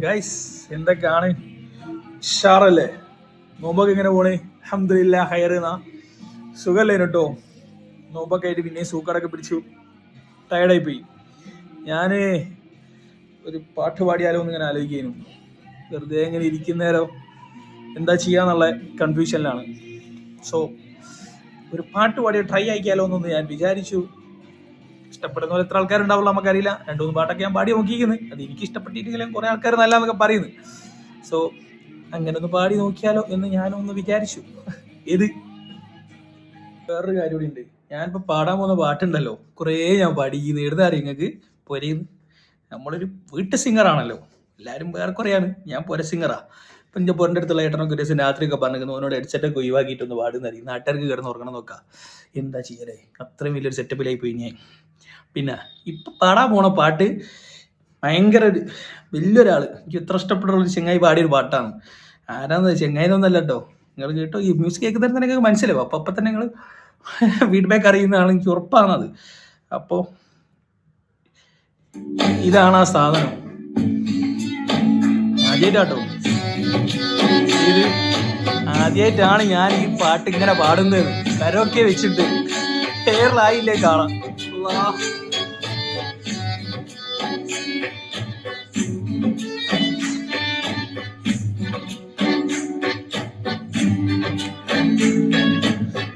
Guys എന്തൊക്കെയാണ് ഷാറല്ലേ? നോമ്പൊക്കെ ഇങ്ങനെ പോണേ? അൽഹംദുലില്ലാ ഹൈറെന്നാ. സുഖല്ലേ കേട്ടോ? നോമ്പൊക്കെ ആയിട്ട് പിന്നെ സൂക്കടൊക്കെ പിടിച്ചു ടയർഡായി പോയി. ഞാൻ ഒരു പാട്ട് പാടിയാലോ എന്ന് ഇങ്ങനെ ആലോചിക്കുന്നു. വെറുതെ ഇങ്ങനെ ഇരിക്കുന്നേരോ എന്താ ചെയ്യാന്നുള്ള കൺഫ്യൂഷനിലാണ്. സോ ഒരു പാട്ട് പാടി ട്രൈ ആക്കിയാലോ എന്നൊന്ന് ഞാൻ വിചാരിച്ചു. ഇഷ്ടപ്പെടുന്ന പോലെ എത്ര ആൾക്കാരുണ്ടാവുള്ളൂ നമുക്കറിയില്ല. 2-3 പാട്ടൊക്കെ ഞാൻ പാടി നോക്കിയിരിക്കുന്നത്. അത് എനിക്ക് ഇഷ്ടപ്പെട്ടിട്ടില്ലെങ്കിലും കുറെ ആൾക്കാർ നല്ലതെന്നൊക്കെ പറയുന്നു. സോ അങ്ങനെ ഒന്ന് പാടി നോക്കിയാലോ എന്ന് ഞാനൊന്ന് വിചാരിച്ചു. ഇത് വേറൊരു കാര്യം കൂടി ഉണ്ട്. ഞാനിപ്പോൾ പാടാൻ പോകുന്ന പാട്ടുണ്ടല്ലോ, കുറേ ഞാൻ പാടിക്കുന്നു. എഴുതാ അറിയാം നിങ്ങൾക്ക്? പൊരയുന്നു. നമ്മളൊരു വീട്ടു സിംഗറാണല്ലോ, എല്ലാവരും വേറെ കുറേയാണ്. ഞാൻ പൊര സിംഗറാ. ഇപ്പം എൻ്റെ പൊരൻ്റെ അടുത്തുള്ള ഏട്ടനൊക്കെ ഒരു ദിവസം രാത്രിയൊക്കെ പറഞ്ഞിരിക്കുന്നു, അവനോട് ഹെഡ്സെറ്റൊക്കെ ഒഴിവാക്കിയിട്ടൊന്ന് പാടുന്നറിയും, നാട്ടുകാർക്ക് കിടന്ന് ഉറങ്ങണം നോക്കാം. എന്താ ചെയ്യലേ, അത്രയും വലിയൊരു സെറ്റപ്പിലായി പോയി ഞാൻ. പിന്നെ ഇപ്പം പാടാൻ പോണ പാട്ട് ഭയങ്കര വലിയൊരാൾ, എനിക്ക് ഇത്ര ഇഷ്ടപ്പെട്ടുള്ള ഒരു ചെങ്ങായി പാടിയൊരു പാട്ടാണ്. ആരാന്ന് ചെങ്ങായിന്നൊന്നല്ല കേട്ടോ, നിങ്ങൾ കേട്ടോ ഈ മ്യൂസിക് കേൾക്കുന്നതിന് തന്നെ നിങ്ങൾക്ക് മനസ്സിലാവും. അപ്പം തന്നെ നിങ്ങൾ ഫീഡ്ബാക്ക് അറിയുന്നതാണ്, എനിക്ക് ഉറപ്പാണത്. അപ്പോൾ ഇതാണ് ആ സാധനം. ആദ്യമായിട്ടാട്ടോ ഇത്, ആദ്യമായിട്ടാണ് ഞാൻ ഈ പാട്ട് ഇങ്ങനെ പാടുന്നത്. കരോക്കെ വെച്ചിട്ട് ഹെയറിലായില്ലേ കാണാം.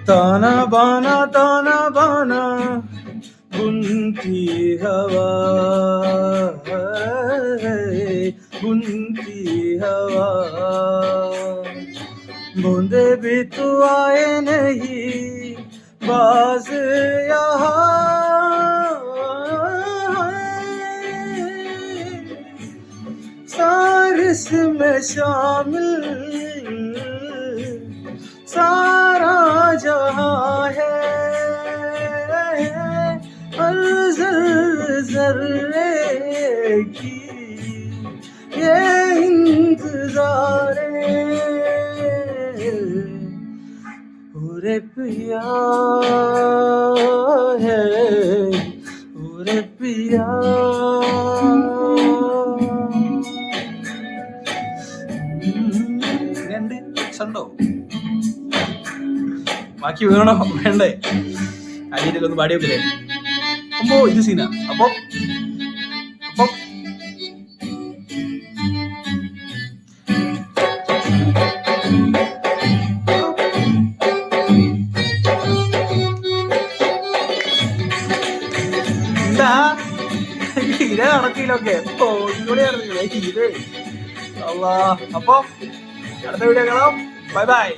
ताना बाना बुनती हवा, बुनती हवा, बूंदे भी तू आए नहीं बाज यहाँ, सारिस में शामिल सारा जहां है, हर ज़र्रे की ये इंतज़ार पूरे पिया है, पूरे पिया. സണ്ടോ ബാക്കി വേണോ വേണ്ടേ? അടിയിലൊന്ന് പാടി വെക്കില്ലേ? അപ്പോ ഇത് സീന. അപ്പൊ എന്താ ഇര നടക്കില്ലൊക്കെ ഇങ്ങോട്ട് നടക്കില്ല ഇത്. അപ്പൊ അടുത്ത വീഡിയോ കാണാം. Bye bye.